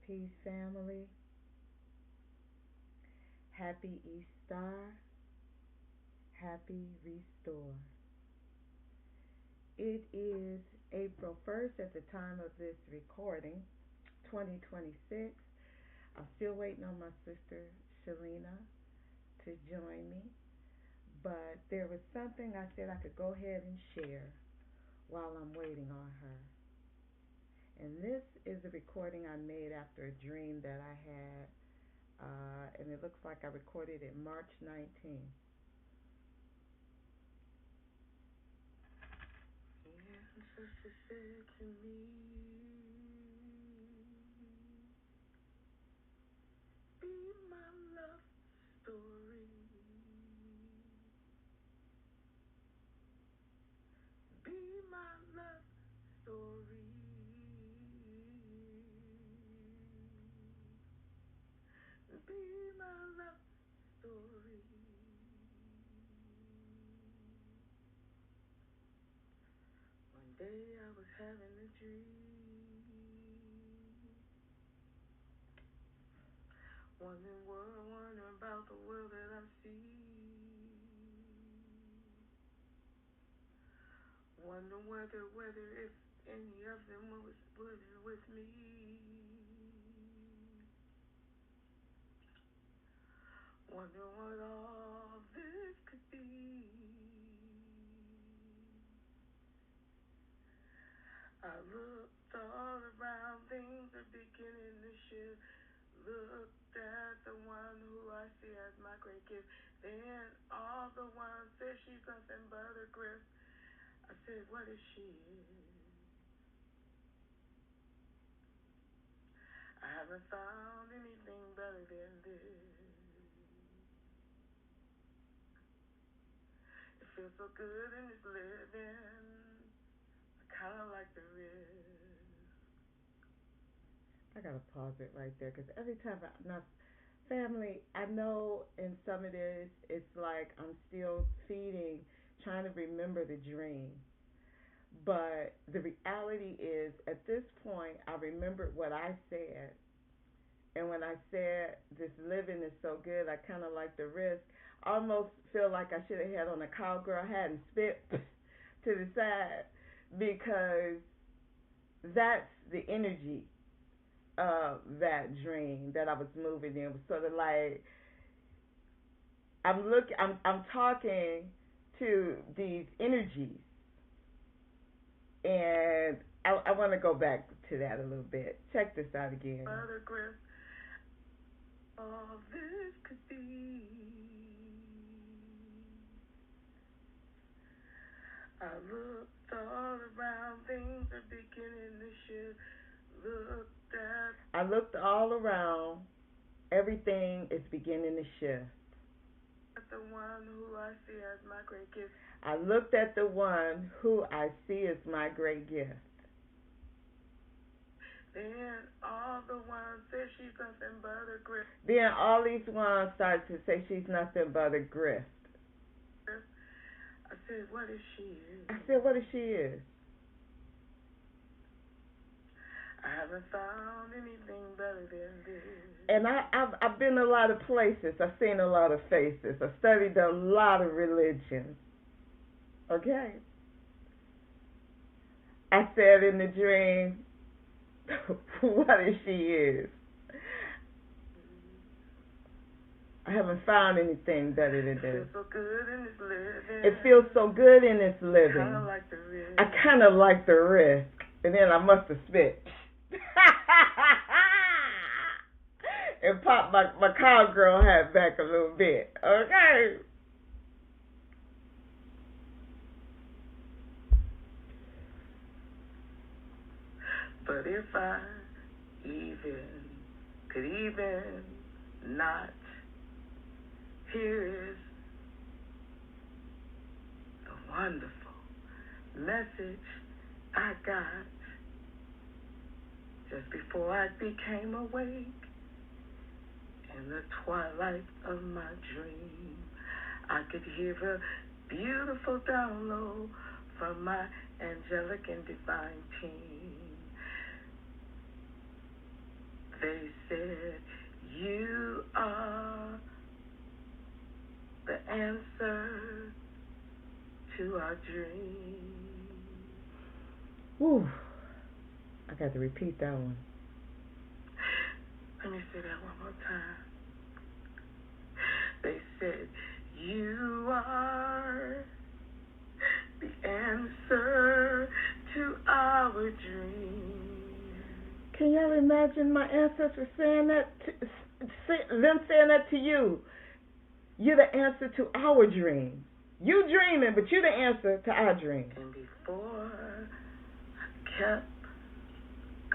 Peace, family. Happy Easter. Happy Restore. It is April 1st at the time of this recording, 2026. I'm still waiting on my sister, Shillina, to join me. But there was something I said I could go ahead and share while I'm waiting on her. And this is a recording I made after a dream that I had, and it looks like I recorded it March 19th. Ancestor said to me, be my love story, be my love story, be my love story. One day I was having a dream, wondering about the world that I see, wondering whether if any of them was with me, wondering what all this could be. I looked all around, things are beginning to shift. Looked at the one who I see as my great gift. Then all the ones said she's nothing but a grift. I said, what is she? I haven't found anything better than this. It feels so good in this living. I kind of like the risk. I gotta pause it right there because every time my family, I know in some of this, it's like I'm still feeding, trying to remember the dream. But the reality is, at this point, I remembered what I said. And when I said this living is so good, I kind of like the risk. I almost feel like I should have had on a cowgirl hat and spit to the side because that's the energy of that dream that I was moving in. It was sort of like I'm talking to these energies, and I want to go back to that a little bit. Check this out again. All this could be. I looked all around, things are beginning to shift. I looked all around, everything is beginning to shift. The one who I see as my great gift. I looked at the one who I see as my great gift. Then all the ones said she's nothing but a grift. Then all these ones started to say she's nothing but a grift. I said, what is she? I haven't found anything better than this. And I've been a lot of places. I've seen a lot of faces. I've studied a lot of religions. Okay? I said in the dream, what is she is. I haven't found anything better than this. It feels so good in this living. It feels so good in this living. I kind of like the risk. And then I must have spit. And pop my cowgirl hat back a little bit. Okay? But if I could even not, here is the wonderful message I got just before I became awake in the twilight of my dream. I could hear a beautiful download from my angelic and divine team. They said, you are the answer to our dreams. Whew. I got to repeat that one. Let me say that one more time. They said, you are the answer to our dreams. Can y'all imagine my ancestors saying that, them saying that to you? You're the answer to our dreams. You dreaming, but you're the answer to our dreams. And before I kept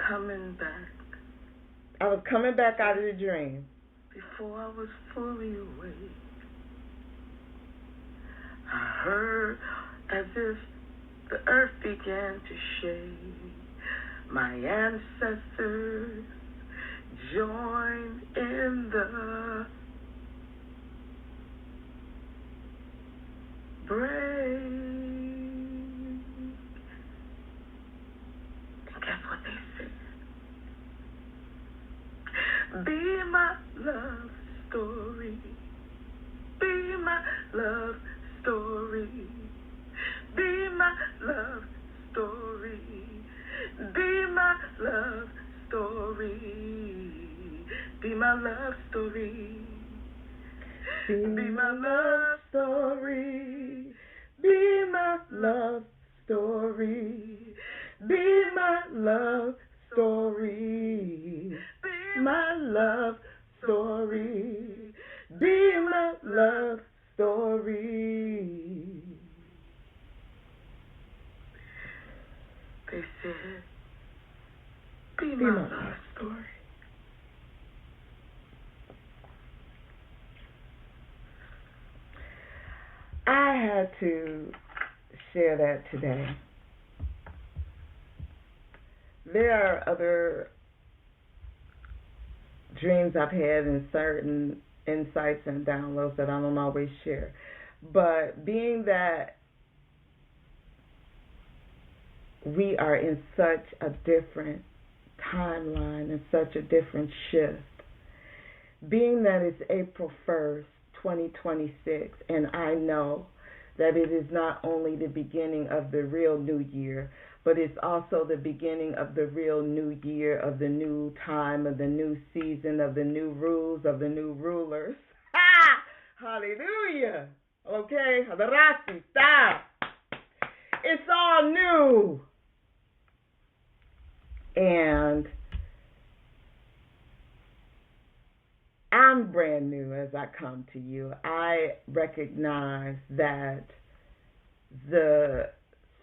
coming back. I was coming back out of the dream. Before I was fully awake, I heard as if the earth began to shake. My ancestors joined in the break. And guess what they said? Be my love story. Be my love story. Be my love story. Be my love story. Be my love story. Be my love story. Be my love story. Be my love story. Be my love story. Be my love story. They said, be my love story. I had to share that today. There are other dreams I've had and certain insights and downloads that I don't always share. But being that we are in such a different timeline and such a different shift, being that it's April 1st, 2026, and I know that it is not only the beginning of the real new year, but it's also the beginning of the real new year, of the new time, of the new season, of the new rules, of the new rulers. Ha! Hallelujah! Okay? It's all new. And I'm brand new as I come to you. I recognize that the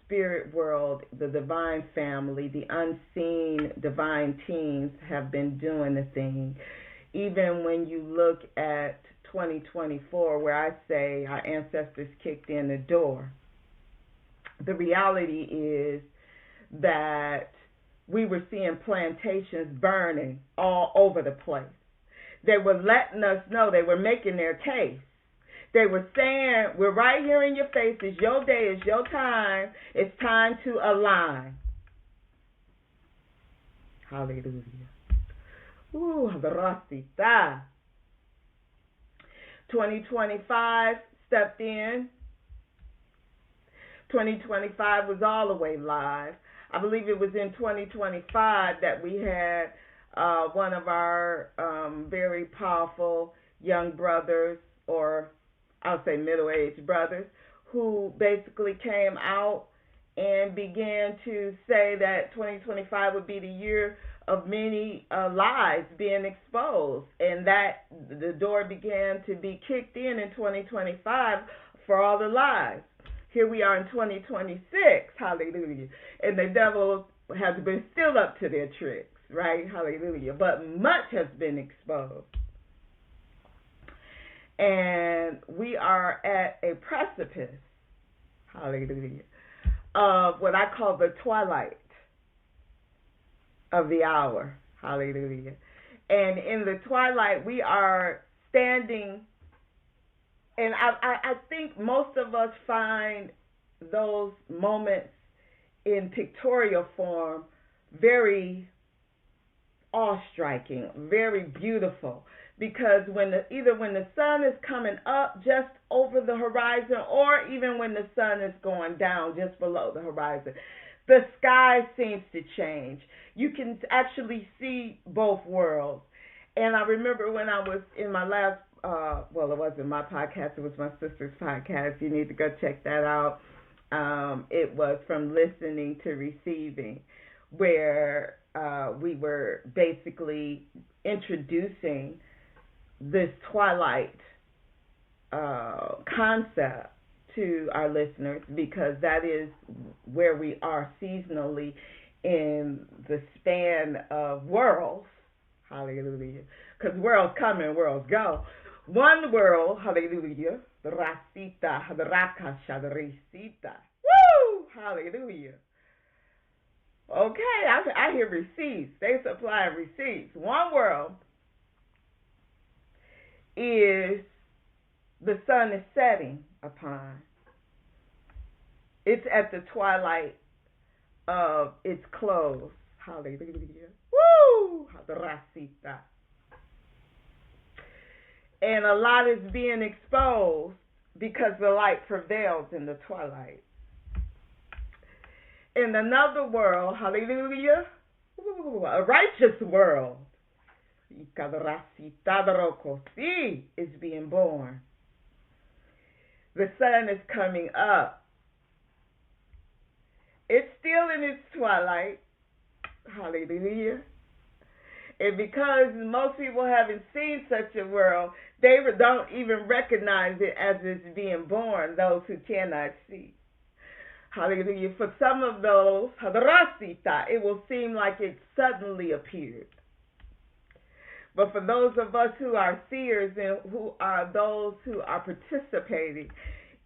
spirit world, the divine family, the unseen divine teams have been doing the thing. Even when you look at 2024, where I say our ancestors kicked in the door, the reality is that we were seeing plantations burning all over the place. They were letting us know, they were making their case. They were saying, we're right here in your face. It's your day. It's your time. It's time to align. Hallelujah. Ooh, Rasita. 2025 stepped in. 2025 was all the way live. I believe it was in 2025 that we had one of our very powerful young brothers, or I'll say middle-aged brothers, who basically came out and began to say that 2025 would be the year of many lies being exposed, and that the door began to be kicked in 2025 for all the lies. Here we are in 2026, hallelujah, and the devil has been still up to their tricks, right, hallelujah, but much has been exposed. And we are at a precipice, hallelujah, of what I call the twilight of the hour, hallelujah. And in the twilight, we are standing, and I think most of us find those moments in pictorial form very awe-striking, very beautiful, because either when the sun is coming up just over the horizon, or even when the sun is going down just below the horizon, the sky seems to change. You can actually see both worlds. And I remember when I was in my last, well, it wasn't my podcast, it was my sister's podcast. You need to go check that out. It was From Listening to Receiving, where we were basically introducing this twilight concept to our listeners, because that is where we are seasonally in the span of worlds. Hallelujah. Because worlds come and worlds go. One world, hallelujah, the rasita, the rakasha, the resita. Woo! Hallelujah. Okay, I hear receipts. They supply receipts. One world is the sun is setting upon. It's at the twilight of its close. Hallelujah. Woo! Rasita. And a lot is being exposed because the light prevails in the twilight. In another world, hallelujah, a righteous world, is being born. The sun is coming up. It's still in its twilight. Hallelujah. And because most people haven't seen such a world, they don't even recognize it as it's being born, those who cannot see. Hallelujah. For some of those, it will seem like it suddenly appeared. But for those of us who are seers and who are those who are participating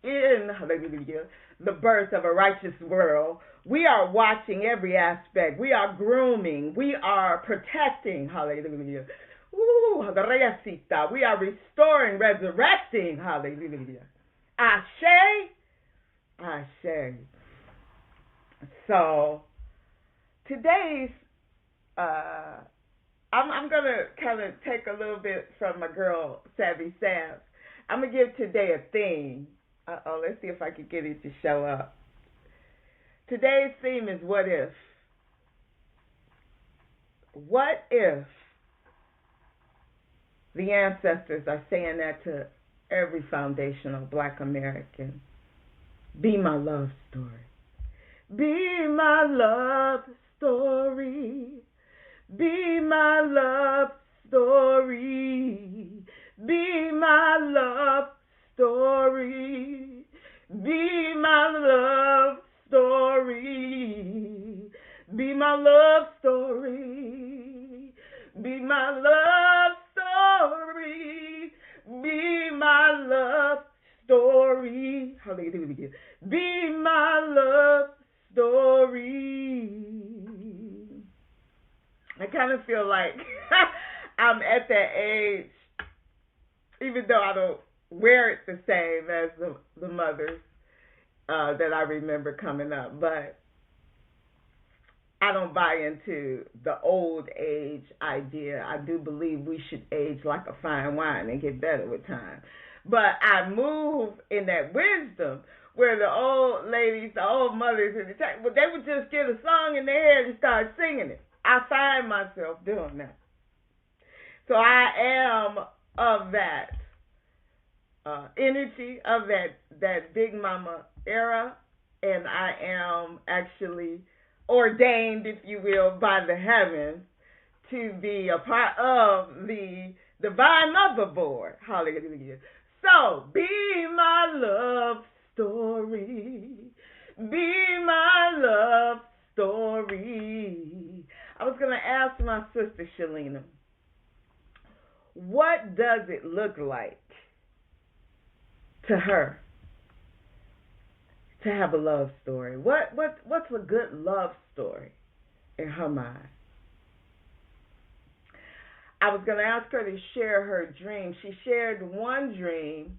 in, hallelujah, the birth of a righteous world, we are watching every aspect. We are grooming. We are protecting, hallelujah. We are restoring, resurrecting, hallelujah. Ashe, Ashe. So today's, I'm going to kind of take a little bit from my girl, Savvy Savs. I'm going to give today a theme. Let's see if I can get it to show up. Today's theme is what if. What if the ancestors are saying that to every foundational Black American? Be my love story. Be my love story. Be my love story. Be my love story. Be my love story. Be my love story. Be my love story. Be my love story. Hallelujah. Be my love story. I kind of feel like I'm at that age, even though I don't wear it the same as the mothers that I remember coming up, but I don't buy into the old age idea. I do believe we should age like a fine wine and get better with time. But I move in that wisdom where the old ladies, the old mothers in the time, well, they would just get a song in their head and start singing it. I find myself doing that. So I am of that energy, of that Big Mama era, and I am actually ordained, if you will, by the heavens to be a part of the divine motherboard. Hallelujah. So, be my love story. Be my love story. I was going to ask my sister Shillina, what does it look like to her to have a love story? What's a good love story in her mind? I was going to ask her to share her dream. She shared one dream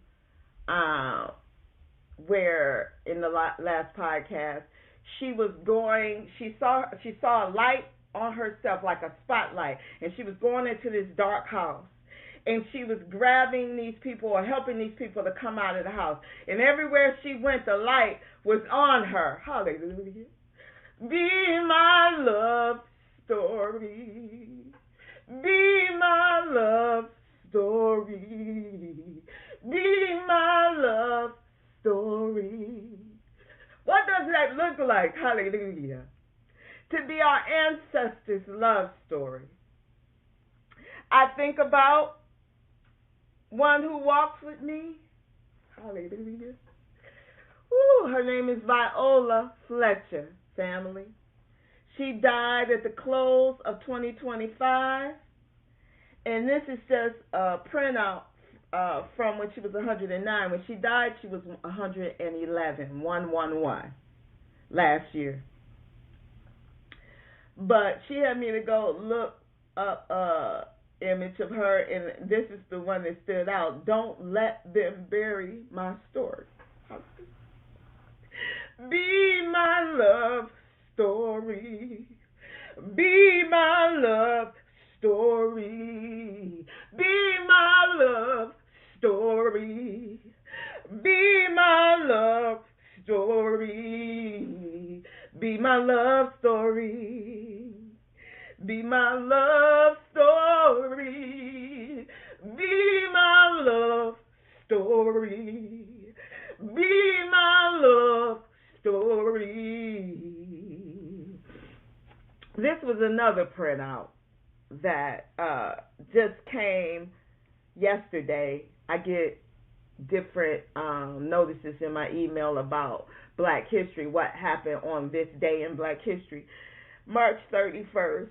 where in the last podcast she saw a light on herself like a spotlight, and she was going into this dark house. And she was grabbing these people or helping these people to come out of the house. And everywhere she went, the light was on her. Hallelujah. Be my love story. Be my love story. Be my love story. What does that look like? Hallelujah. To be our ancestors' love story. I think about one who walks with me. Hallelujah. Ooh, her name is Viola Fletcher, family. She died at the close of 2025. And this is just a printout from when she was 109. When she died, she was 111, 111, last year. But she had me to go look up image of her, and this is the one that stood out. Don't let them bury my story. Be my love story. Be my love story. Be my love story. Be my love story. Be my love story. Be my love story. Be my love story. Be my love story. This was another printout that just came yesterday. I get different notices in my email about Black History, what happened on this day in Black History. March 31st,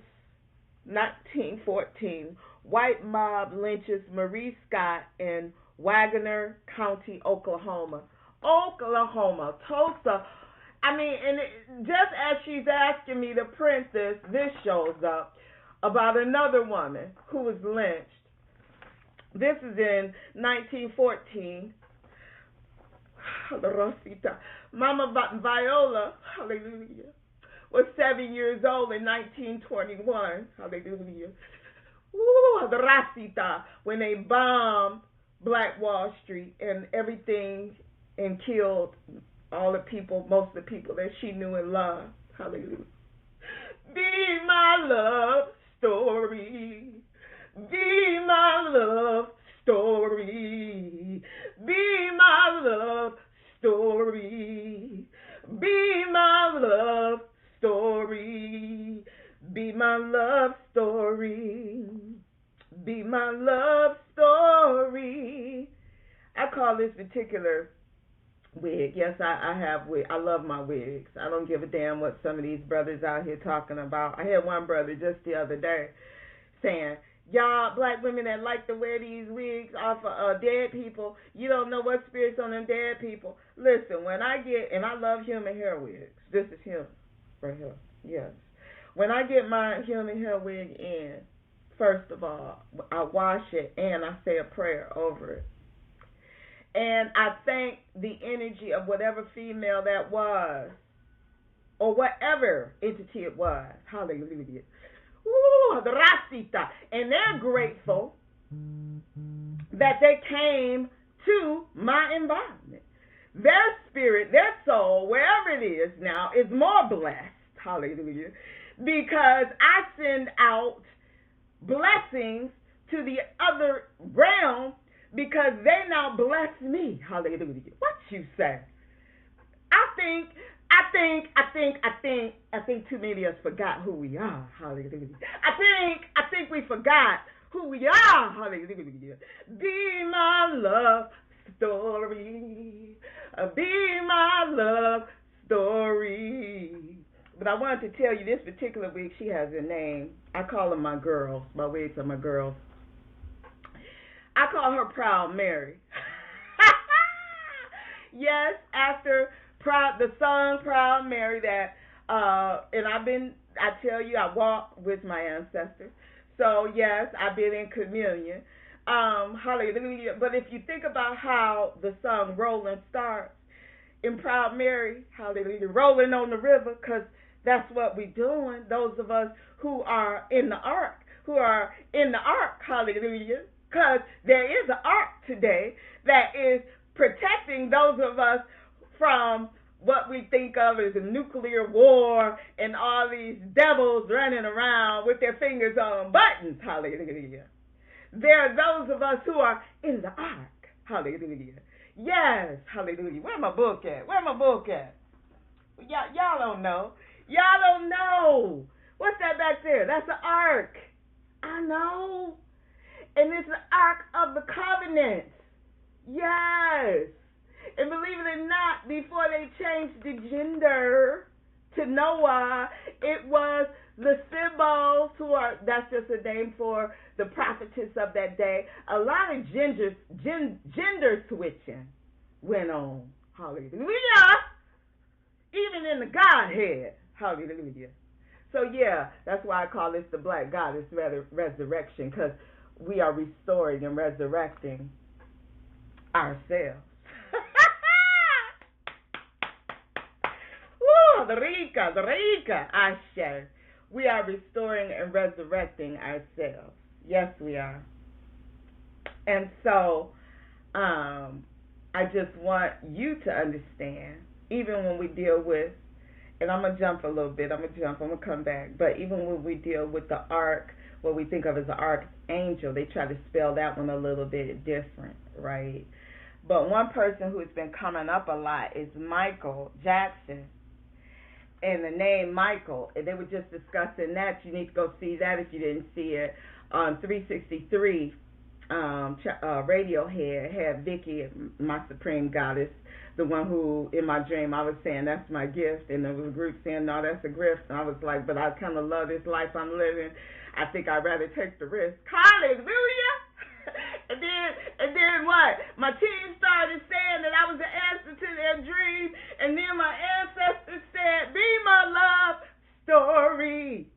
1914, white mob lynches Marie Scott in Wagner County, Oklahoma. Tulsa. I mean, and just as she's asking me to print this shows up about another woman who was lynched. This is in 1914. Mama Viola, hallelujah, was 7 years old in 1921. Hallelujah. When they bombed Black Wall Street and everything and killed all the people, most of the people that she knew and loved. Hallelujah. Be my love story. Be my love story. Be my love story. Be my love story. Be my love story. Be my love story. I call this particular wig. Yes, I have wig. I love my wigs. I don't give a damn what some of these brothers out here talking about. I had one brother just the other day saying, y'all black women that like to wear these wigs off of dead people, you don't know what spirit's on them dead people. Listen, when I get, and I love human hair wigs. This is him right here. Yes. When I get my human hair wig in, first of all, I wash it and I say a prayer over it. And I thank the energy of whatever female that was, or whatever entity it was. Hallelujah. Ooh, Rasita. And they're grateful that they came to my environment. Their spirit, their soul, wherever it is now, is more blessed. Hallelujah. Because I send out blessings to the other realm because they now bless me. Hallelujah. What you say? I think too many of us forgot who we are. Hallelujah. I think we forgot who we are. Hallelujah. Be my love story. Be my love story. But I wanted to tell you this particular wig, she has a name. I call them my girls. My wigs are my girls. I call her Proud Mary. Yes, after the song Proud Mary that, and I tell you, I walk with my ancestors. So yes, I've been in communion. Hallelujah. But if you think about how the song Rolling starts, in Proud Mary, hallelujah, rolling on the river, because That's what we're doing. Those of us who are in the ark, hallelujah. Because there is an ark today that is protecting those of us from what we think of as a nuclear war and all these devils running around with their fingers on buttons, hallelujah. There are those of us who are in the ark, hallelujah. Yes, hallelujah. Where my book at? Y'all don't know. Y'all don't know. What's that back there? That's the ark. I know. And it's the ark of the covenant. Yes. And believe it or not, before they changed the gender to Noah, it was the Sibyls, that's just a name for the prophetess of that day. A lot of gender switching went on. Hallelujah. Even in the Godhead. Hallelujah. So yeah, that's why I call this the Black Goddess Resurrection, because we are restoring and resurrecting ourselves. Woo, the Rika, Ashe. We are restoring and resurrecting ourselves. Yes, we are. And so, I just want you to understand, even when we deal with, and I'm going to jump a little bit, I'm going to come back, but even when we deal with the ark, what we think of as the archangel, they try to spell that one a little bit different, right? But one person who's been coming up a lot is Michael Jackson. And the name Michael, and they were just discussing that. You need to go see that if you didn't see it. On 363, Radiohead had Vicky, my supreme goddess, the one who, in my dream, I was saying, that's my gift. And there was a group saying, no, that's a gift. And I was like, but I kind of love this life I'm living. I think I'd rather take the risk. Hallelujah! And then what? My team started saying that I was the answer to their dream. And then my ancestors said, be my love story.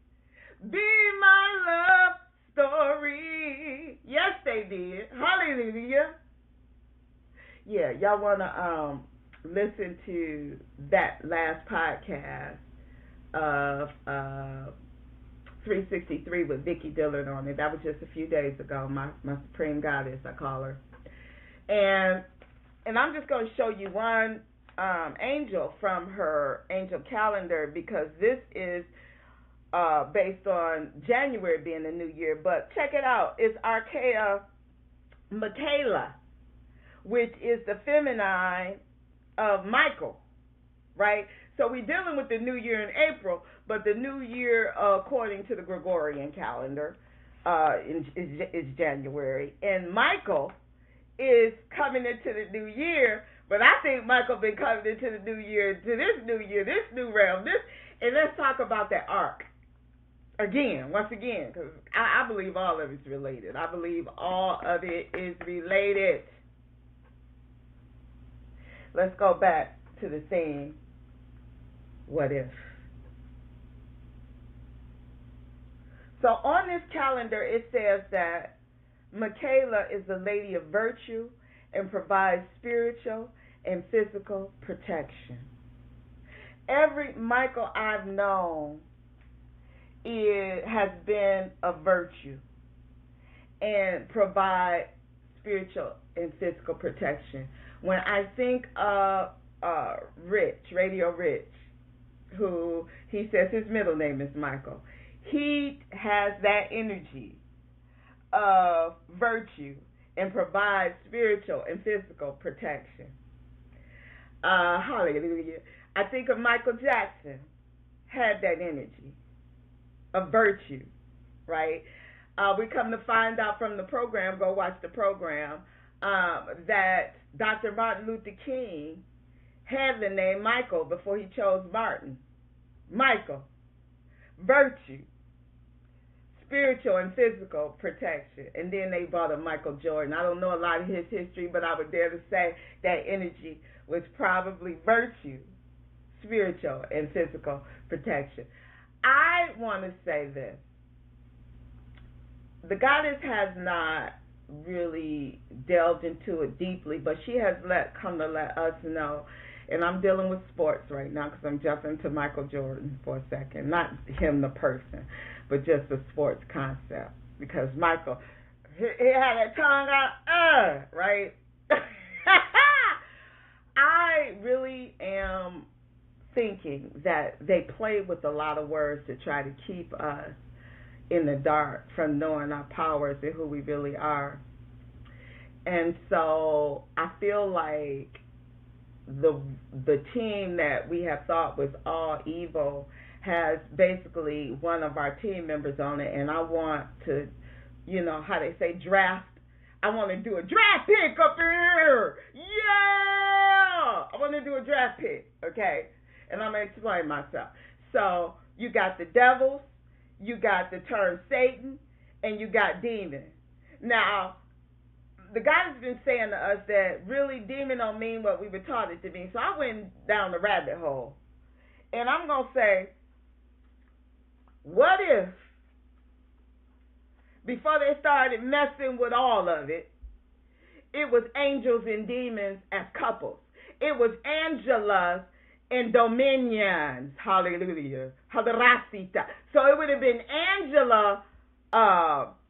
Be my love story. Yes, they did. Hallelujah. Yeah, y'all want to listen to that last podcast of 363 with Vicki Dillard on it. That was just a few days ago. My supreme goddess, I call her. And I'm just going to show you one angel from her angel calendar, because this is based on January being the new year. But check it out. It's Archaea Michaela, which is the feminine of Michael, right? So we're dealing with the new year in April, but the new year, according to the Gregorian calendar, is January. And Michael is coming into the new year, but I think Michael been coming into the new year, to this new realm, and let's talk about that ark. Once again, because I believe all of it's related. I believe all of it is related. Let's go back to the theme, what if? So on this calendar, it says that Michaela is the lady of virtue and provides spiritual and physical protection. Every Michael I've known has been a virtue and provide spiritual and physical protection. When I think of Radio Rich, who he says his middle name is Michael, he has that energy of virtue and provides spiritual and physical protection. Hallelujah. I think of Michael Jackson, had that energy of virtue, right? We come to find out from the program, go watch the program, that Dr. Martin Luther King had the name Michael before he chose Martin. Michael, virtue, spiritual and physical protection. And then they brought up Michael Jordan. I don't know a lot of his history, but I would dare to say that energy was probably virtue, spiritual and physical protection. I want to say this. The goddess has not really delved into it deeply, but she has come to let us know And I'm dealing with sports right now because I'm jumping to Michael Jordan for a second. Not him, the person, but just the sports concept. Because Michael, he had that tongue out, right? I really am thinking that they play with a lot of words to try to keep us in the dark from knowing our powers and who we really are. And so I feel like the team that we have thought was all evil has basically one of our team members on it, and I want to, how they say, draft. I want to do a draft pick up here. Yeah! I want to do a draft pick, okay? And I'm going to explain myself. So you got the devils, you got the term Satan, and you got demon. Now, the guy's been saying to us that really demon don't mean what we were taught it to mean. So I went down the rabbit hole. And I'm going to say, what if, before they started messing with all of it, it was angels and demons as couples. It was Angelas and dominions. Hallelujah. Hadarasita. So it would have been Angela,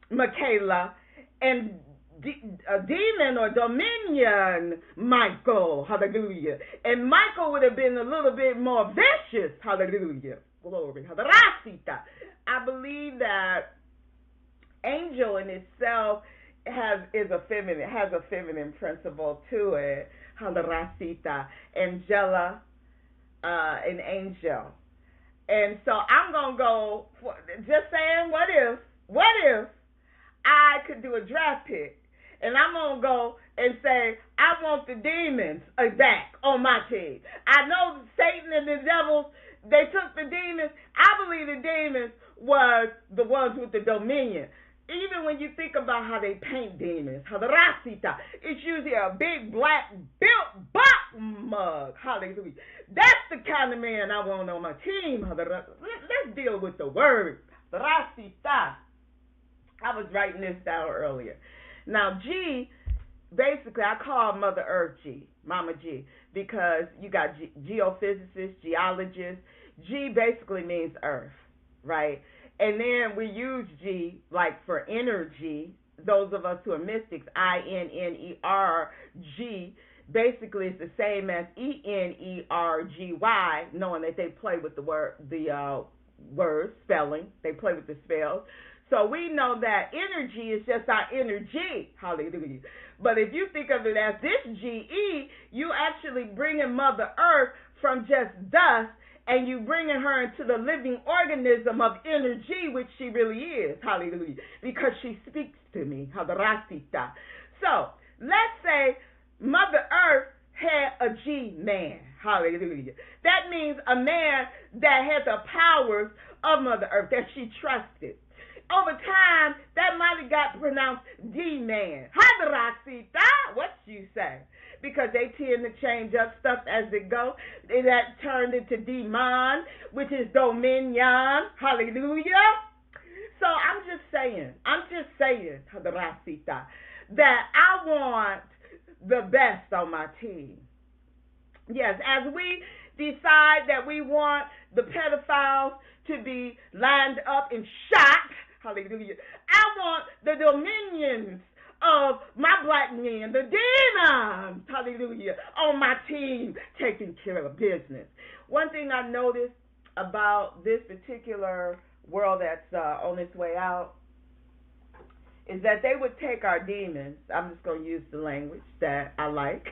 Michaela, and a demon or dominion, Michael. Hallelujah. And Michael would have been a little bit more vicious. Hallelujah. Glory. Hadarasita. I believe that angel in itself has a feminine principle to it. Hadarasita. Angela, an angel. And so I'm going to go, just saying, what if I could do a draft pick? And I'm going to go and say, I want the demons back on my team. I know Satan and the devils, they took the demons. I believe the demons was the ones with the dominion. Even when you think about how they paint demons, it's usually a big black built butt mug. Hallelujah. That's the kind of man I want on my team. Let's deal with the word. I was writing this down earlier. Now, G, basically, I call Mother Earth G, Mama G, because you got geophysicists, geologists. G basically means earth, right? And then we use G like for energy. Those of us who are mystics, INNERG, basically it's the same as ENERGY, knowing that they play with the word spelling. They play with the spells. So we know that energy is just our energy. Hallelujah. But if you think of it as this GE, you actually bringing Mother Earth from just dust, and you bringing her into the living organism of energy, which she really is. Hallelujah. Because she speaks to me. Hadarasita. So, let's say Mother Earth had a G-man. Hallelujah. That means a man that had the powers of Mother Earth, that she trusted. Over time, that might have got pronounced D-man. Hadarasita. What you say? Because they tend to change up stuff as it goes. That turned into demon, which is dominion. Hallelujah. So I'm just saying, Hadarasita, that I want the best on my team. Yes, as we decide that we want the pedophiles to be lined up and shot, hallelujah, I want the dominions of my black men, the demons, hallelujah, on my team taking care of business. One thing I noticed about this particular world that's on its way out is that they would take our demons, I'm just going to use the language that I like,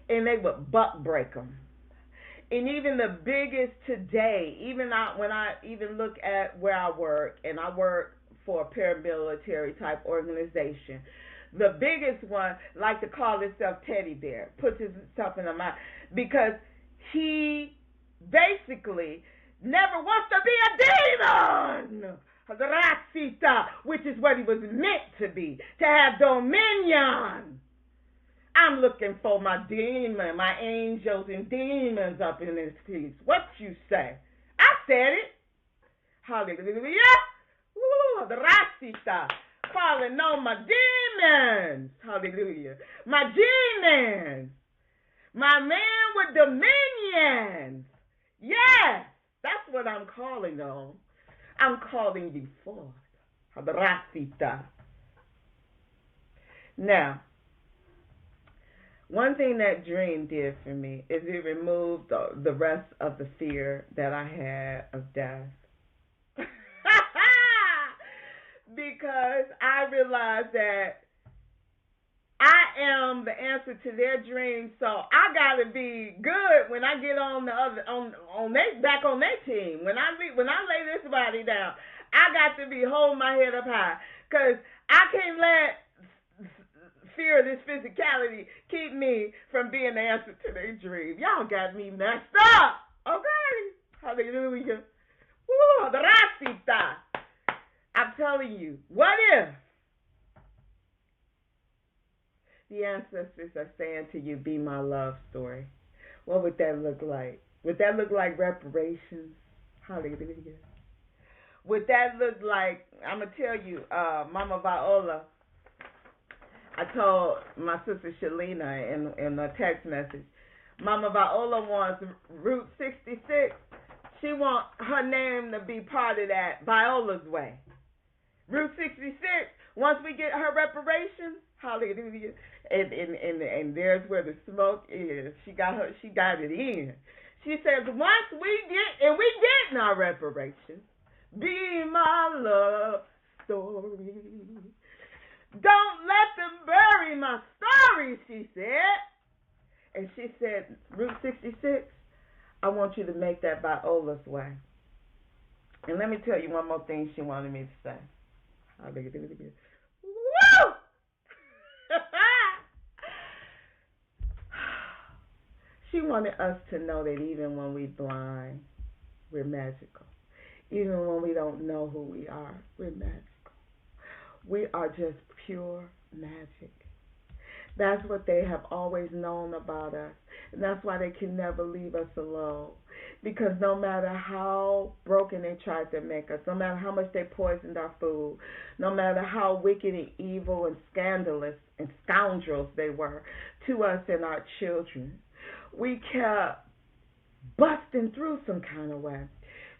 and they would buck break them. And even the biggest today, even when I even look at where I work, and I work for a paramilitary type organization, the biggest one like to call himself Teddy Bear, puts himself in the mind, because he basically never wants to be a demon, which is what he was meant to be, to have dominion. I'm looking for my demon, my angels and demons up in this piece. What you say? I said it. Hallelujah. Woo, the Rasita. Calling on my demons. Hallelujah. My demons. My man with dominions. Yes, that's what I'm calling on. I'm calling you forth. Hadrasita. Now, one thing that dream did for me is it removed the rest of the fear that I had of death. Because I realized that I am the answer to their dreams, so I gotta be good when I get on the other on they back on their team. When I lay this body down, I got to be holding my head up high, cause I can't let fear of this physicality keep me from being the answer to their dream. Y'all got me messed up, okay? Hallelujah. Woo, Rasita. I'm telling you, what if the ancestors are saying to you, be my love story? What would that look like? Would that look like reparations? Hallelujah. Would that look like, I'm going to tell you, Mama Viola, I told my sister Shillina in a text message, Mama Viola wants Route 66. She wants her name to be part of that Viola's way. Route 66, once we get her reparations, hallelujah, and there's where the smoke is. She got it in. She says, once we getting our reparations, be my love story. Don't let them bury my story, she said. And she said, Route 66, I want you to make that Viola's way. And let me tell you one more thing she wanted me to say. Woo! She wanted us to know that even when we're blind, we're magical. Even when we don't know who we are, we're magical. We are just pure magic. That's what they have always known about us. And that's why they can never leave us alone. Because no matter how broken they tried to make us, no matter how much they poisoned our food, no matter how wicked and evil and scandalous and scoundrels they were to us and our children, we kept busting through some kind of way.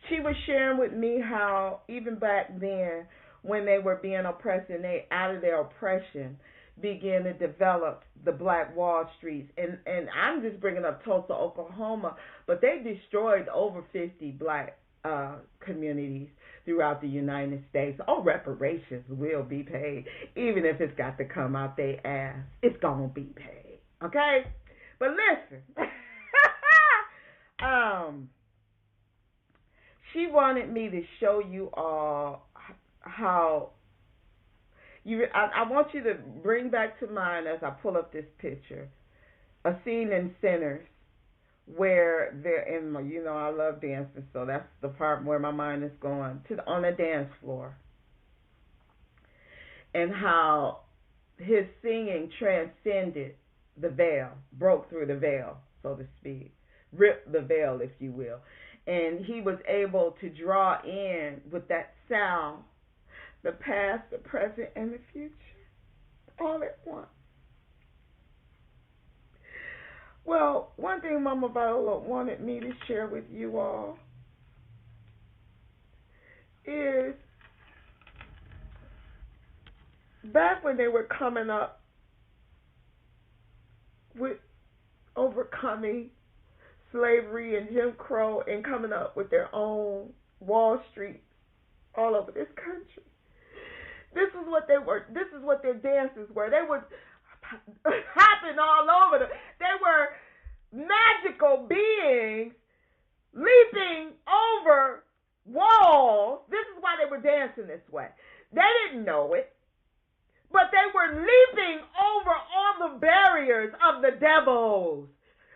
She was sharing with me how even back then when they were being oppressed and they out of their oppression began to develop the Black Wall Streets. And I'm just bringing up Tulsa, Oklahoma, but they destroyed over 50 black communities throughout the United States. Oh, reparations will be paid, even if it's got to come out their ass. It's going to be paid, okay? But listen, she wanted me to show you all how I want you to bring back to mind as I pull up this picture a scene in Sinners where they're in, I love dancing, so that's the part where my mind is going on the dance floor, and how his singing transcended the veil, broke through the veil, so to speak, ripped the veil, if you will, and he was able to draw in with that sound the past, the present, and the future, all at once. Well, one thing Mama Viola wanted me to share with you all is back when they were coming up with overcoming slavery and Jim Crow and coming up with their own Wall Street all over this country. This is what they were. This is what their dances were. They would happen all over them. They were magical beings leaping over walls. This is why they were dancing this way. They didn't know it, but they were leaping over all the barriers of the devils.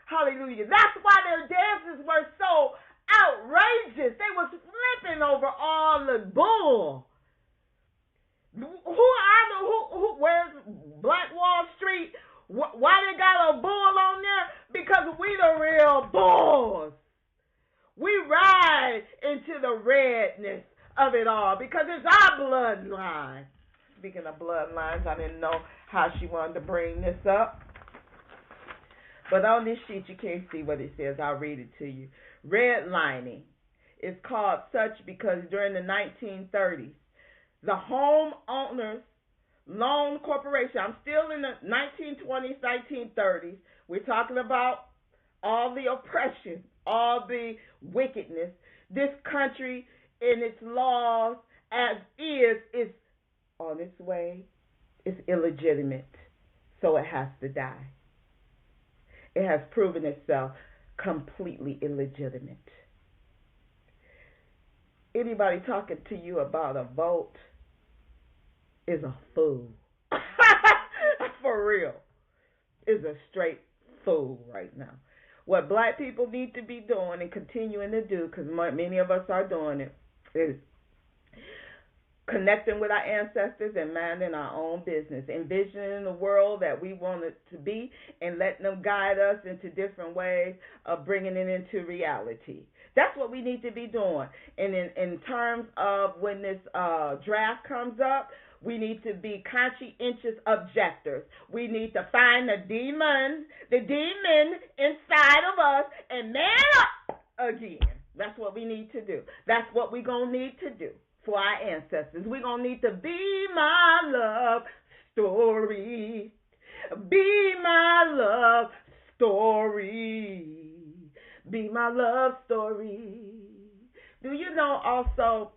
Hallelujah. That's why their dances were so outrageous. They was flipping over all the bull. Where's Black Wall Street? Why they got a bull on there? Because we the real bulls. We ride into the redness of it all because it's our bloodline. Speaking of bloodlines, I didn't know how she wanted to bring this up. But on this sheet, you can't see what it says. I'll read it to you. Redlining is called such because during the 1930s, the Homeowners Loan Corporation, I'm still in the 1920s, 1930s. We're talking about all the oppression, all the wickedness. This country in its laws as is on its way. It's illegitimate, so it has to die. It has proven itself completely illegitimate. Anybody talking to you about a vote is a fool. For real. Is a straight fool right now. What black people need to be doing and continuing to do, because many of us are doing it, is connecting with our ancestors and minding our own business, envisioning the world that we want it to be and letting them guide us into different ways of bringing it into reality. That's what we need to be doing. And in terms of when this draft comes up, we need to be conscientious objectors. We need to find the demon inside of us and man up again. That's what we need to do. That's what we're going to need to do for our ancestors. We're going to need to be my love story. Be my love story. Be my love story. Do you know also,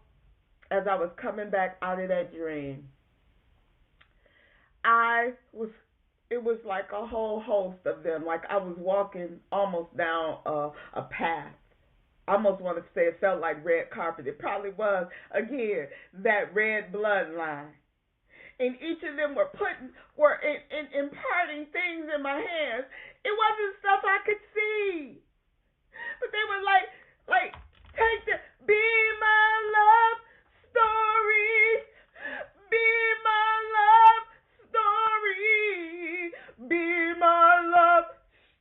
as I was coming back out of that dream, it was like a whole host of them. Like I was walking almost down a path. I almost want to say it felt like red carpet. It probably was, again, that red bloodline. And each of them were imparting things in my hands. It wasn't stuff I could see. But they were like, take the, be my love story. Be my love story. Be my love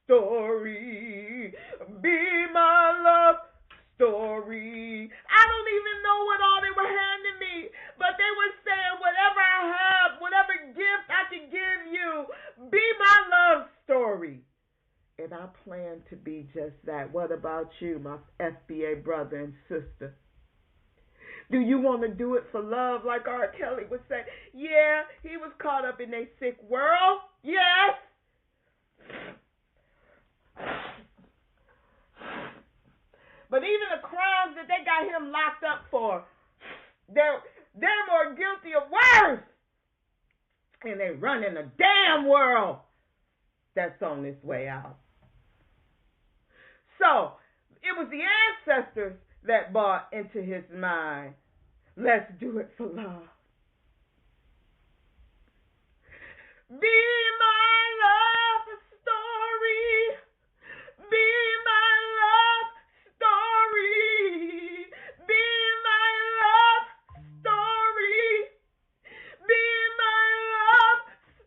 story. Be my love story. I don't even know what all they were handing me, but they were saying whatever I have, whatever gift I can give you, be my love story. And I plan to be just that. What about you, my FBA brother and sister? Do you want to do it for love, like R. Kelly would say? Yeah, he was caught up in a sick world. Yes. But even the crimes that they got him locked up for, they're more guilty of worse. And they run in a damn world that's on its way out. So, it was the ancestors that brought into his mind, let's do it for love. Be my love story. Be my love story. Be my love story. Be my love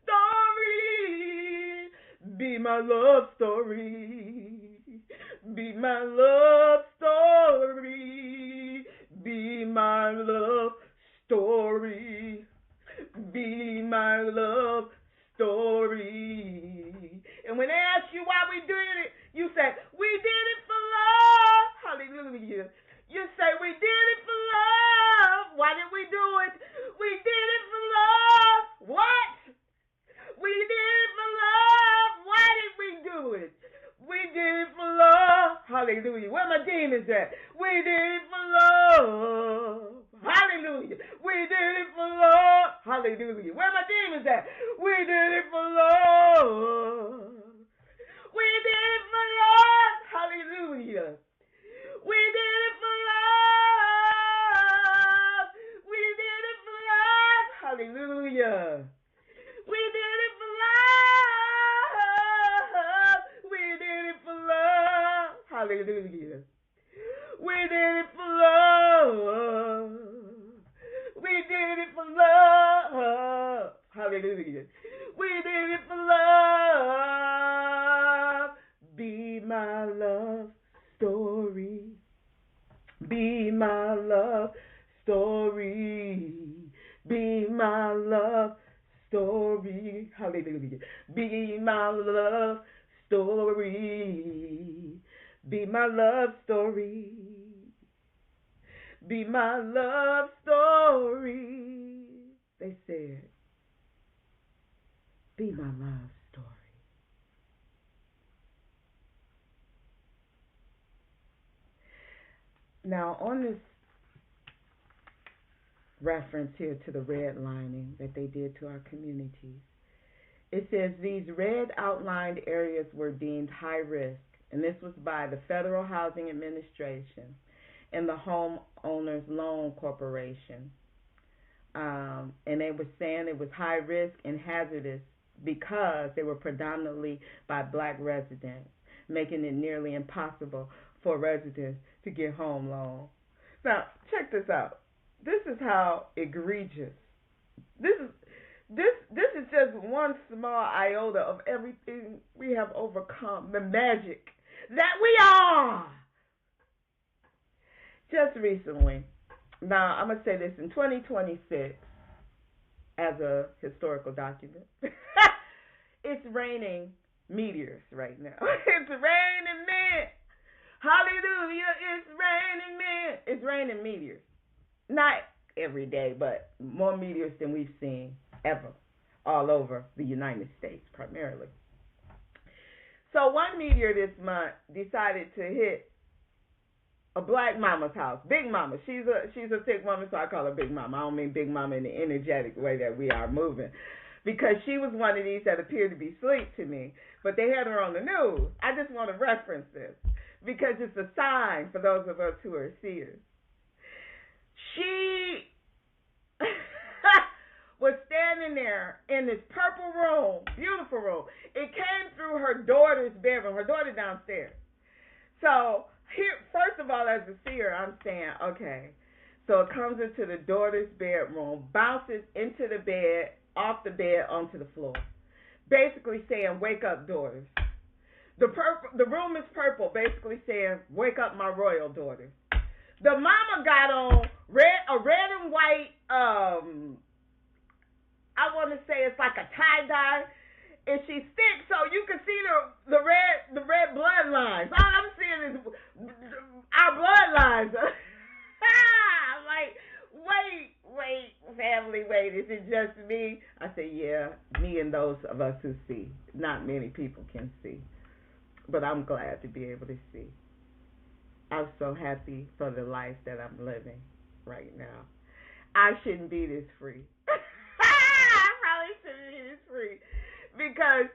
story. Be my love story. Be my love story. Be my love story. Be my love story. And when they ask you why we did it, you say, we did it for love. Hallelujah. You say, we did it for love. Why did we do it? We did it for love. What? We did it for love. Why did we do it? We did it for love. Hallelujah. Where my demons at? We did it for love. Hallelujah. We did it for love. Hallelujah. Where my demons at? We did it for love. We did it for love. Hallelujah. We did it for love. We did it for love. Hallelujah. We did it for love. We did it for love. Hallelujah. We did it for love. We did it for love. Hallelujah. We did it for love. Be my love story. Be my love story. Be my love story. Hallelujah. Be my love story. Be my love story. Be my love story. They said, be my love story. Now, on this reference here to the redlining that they did to our communities, it says these red outlined areas were deemed high risk, and this was by the Federal Housing Administration and the Homeowners Loan Corporation. And they were saying it was high risk and hazardous because they were predominantly by black residents, making it nearly impossible for residents to get home loans. Now, check this out. This is how egregious. This is just one small iota of everything we have overcome, the magic that we are. Just recently, now I'm going to say this, in 2026, as a historical document, it's raining meteors right now. It's raining men. Hallelujah, it's raining men. It's raining meteors. Not every day, but more meteors than we've seen ever all over the United States primarily. So one meteor this month decided to hit a black mama's house. Big mama. She's a thick woman, so I call her Big Mama. I don't mean Big Mama in the energetic way that we are moving. Because she was one of these that appeared to be asleep to me. But they had her on the news. I just want to reference this because it's a sign for those of us who are seers. She was standing there in this purple room, beautiful room. It came through her daughter's bedroom, her daughter downstairs. So here, first of all, as a seer, I'm saying, okay, so it comes into the daughter's bedroom, bounces into the bed, off the bed, onto the floor. Basically saying, wake up, daughters. The room is purple, basically saying, wake up, my royal daughters. The mama got on a red and white, I want to say it's like a tie-dye, and she's thick, so you can see the red bloodlines. All I'm seeing is our bloodlines. I'm like, wait, family, wait, is it just me? I say, yeah, me and those of us who see. Not many people can see, but I'm glad to be able to see. I'm so happy for the life that I'm living right now. I shouldn't be this free. I probably shouldn't be this free because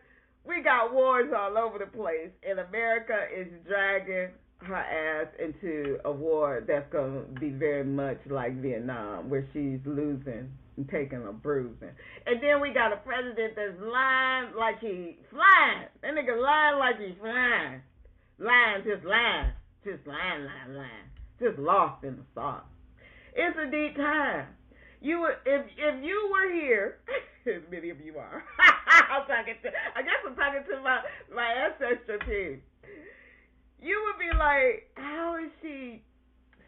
we got wars all over the place, and America is dragging her ass into a war that's going to be very much like Vietnam, where she's losing and taking a bruising. And then we got a president that's lying like he's flying. That nigga lying like he's flying. Lying, just lying. Just lying. Just lost in the sauce. It's a deep time. If you were here, as many of you are, I'm talking to my ancestral team. You would be like, how is she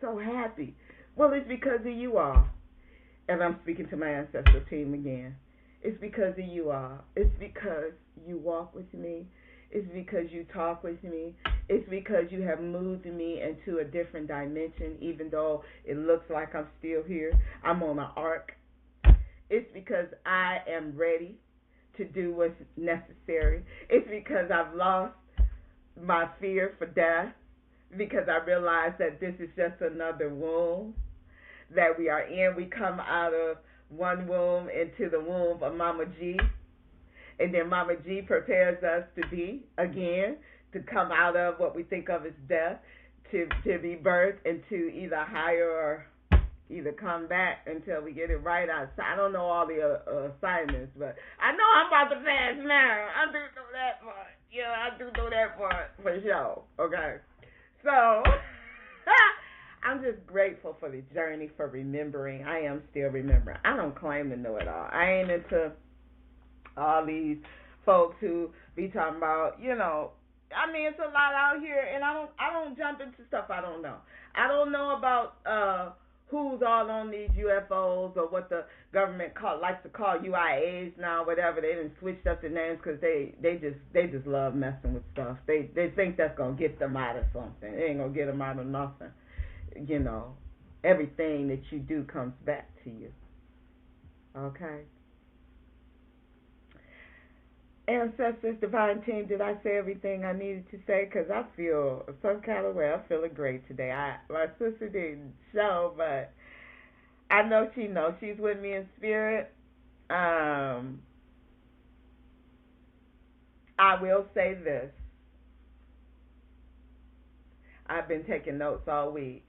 so happy? Well, it's because of you all. And I'm speaking to my ancestral team again. It's because of you all. It's because you walk with me. It's because you talk with me. It's because you have moved me into a different dimension, even though it looks like I'm still here. I'm on an arc. It's because I am ready to do what's necessary. It's because I've lost my fear for death, because I realize that this is just another womb that we are in. We come out of one womb into the womb of Mama G, and then Mama G prepares us to be again, to come out of what we think of as death, to be birthed into either higher or either come back until we get it right. I don't know all the assignments, but I know I'm about to pass now. I do know that part. Yeah, I do know that part for sure. Okay. So, I'm just grateful for the journey, for remembering. I am still remembering. I don't claim to know it all. I ain't into all these folks who be talking about, I mean, it's a lot out here, and I don't jump into stuff I don't know. I don't know about who's all on these UFOs or what the government likes to call UIAs now, whatever. They done switched up the names because they just love messing with stuff. They think that's gonna get them out of something. It ain't gonna get them out of nothing. You know, everything that you do comes back to you. Okay. Ancestors, divine team, did I say everything I needed to say? Because I feel some kind of way. I'm feeling great today. My sister didn't show, but I know she knows. She's with me in spirit. I will say this. I've been taking notes all week.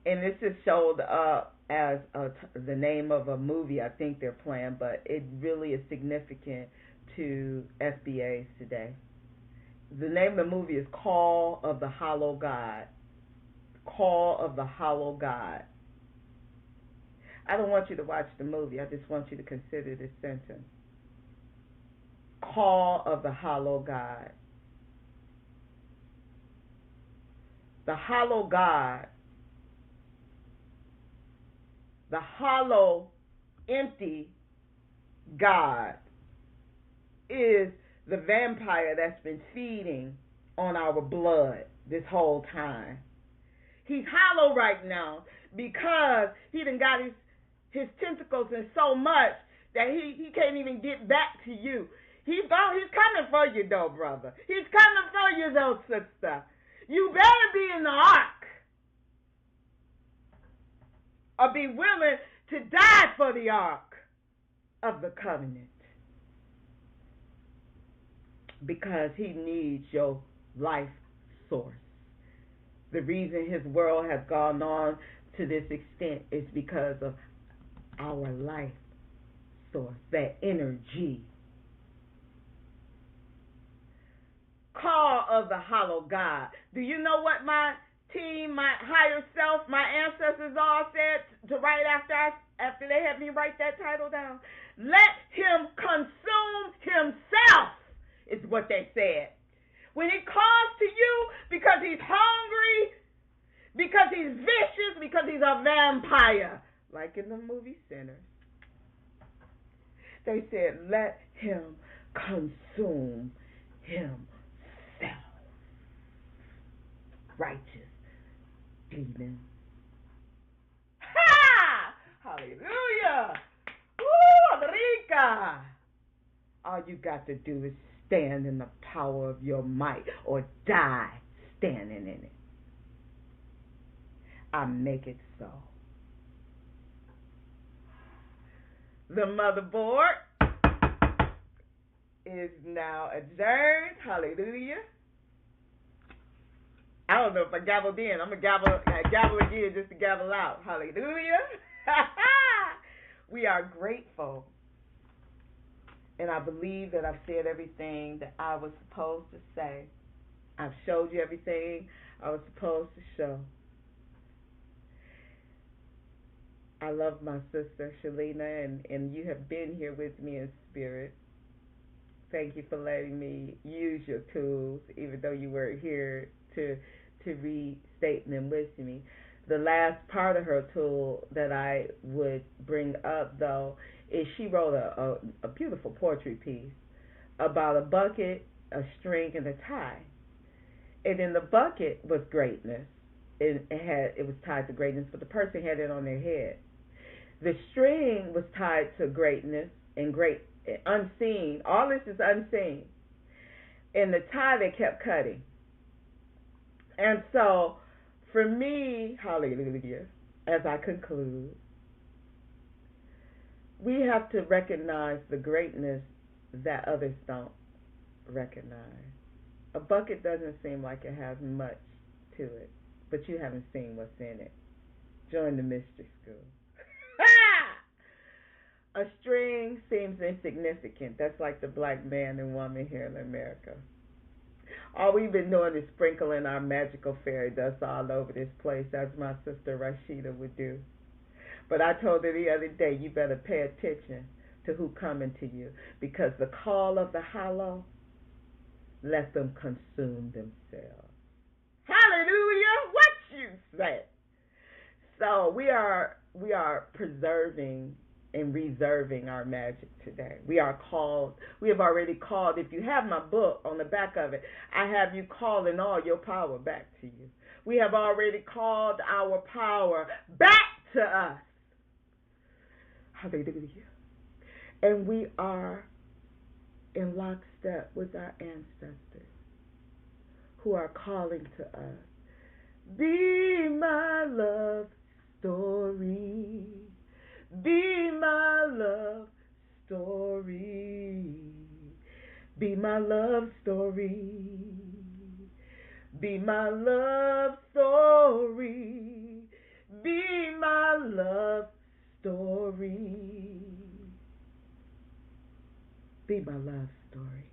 And this just showed up as the name of a movie I think they're playing, but it really is significant to SBAs today. The name of the movie is Call of the Hollow God. Call of the Hollow God. I don't want you to watch the movie. I just want you to consider this sentence. Call of the Hollow God. The hollow God. The hollow, empty God is the vampire that's been feeding on our blood this whole time. He's hollow right now because he done got his tentacles in so much that he can't even get back to you. He's coming for you though, brother. He's coming for you though, sister. You better be in the ark or be willing to die for the ark of the covenant. Because he needs your life source. The reason his world has gone on to this extent is because of our life source, that energy. Call of the hollow God. Do you know what my team, my higher self, my ancestors all said to write after they had me write that title down? Let him consume himself, is what they said. When he calls to you because he's hungry, because he's vicious, because he's a vampire, like in the movie Sinners, they said, let him consume himself. Righteous demon. Ha! Hallelujah! Woo, Rica! All you got to do is stand in the power of your might or die standing in it. I make it so. The motherboard is now adjourned. Hallelujah. I don't know if I gabbled in. I'm going to gavel again just to gavel out. Hallelujah. We are grateful. And I believe that I've said everything that I was supposed to say. I've showed you everything I was supposed to show. I love my sister, Shillina, and you have been here with me in spirit. Thank you for letting me use your tools, even though you weren't here to restate them with me. The last part of her tool that I would bring up, though, is she wrote a beautiful poetry piece about a bucket, a string, and a tie. And in the bucket was greatness. It was tied to greatness, but the person had it on their head. The string was tied to greatness and unseen. All this is unseen. And the tie, they kept cutting. And so, for me, hallelujah, as I conclude, we have to recognize the greatness that others don't recognize. A bucket doesn't seem like it has much to it, but you haven't seen what's in it. Join the mystery school. A string seems insignificant. That's like the black man and woman here in America. All we've been doing is sprinkling our magical fairy dust all over this place, as my sister Rashida would do. But I told her the other day, you better pay attention to who coming to you, because the call of the hollow, let them consume themselves. Hallelujah! What you say? So we are preserving and reserving our magic today. We are called. We have already called. If you have my book on the back of it, I have you calling all your power back to you. We have already called our power back to us. Hallelujah. And we are in lockstep with our ancestors who are calling to us. Be my love story. Be my love story. Be my love story. Be my love story. Be my love story. Be my love story.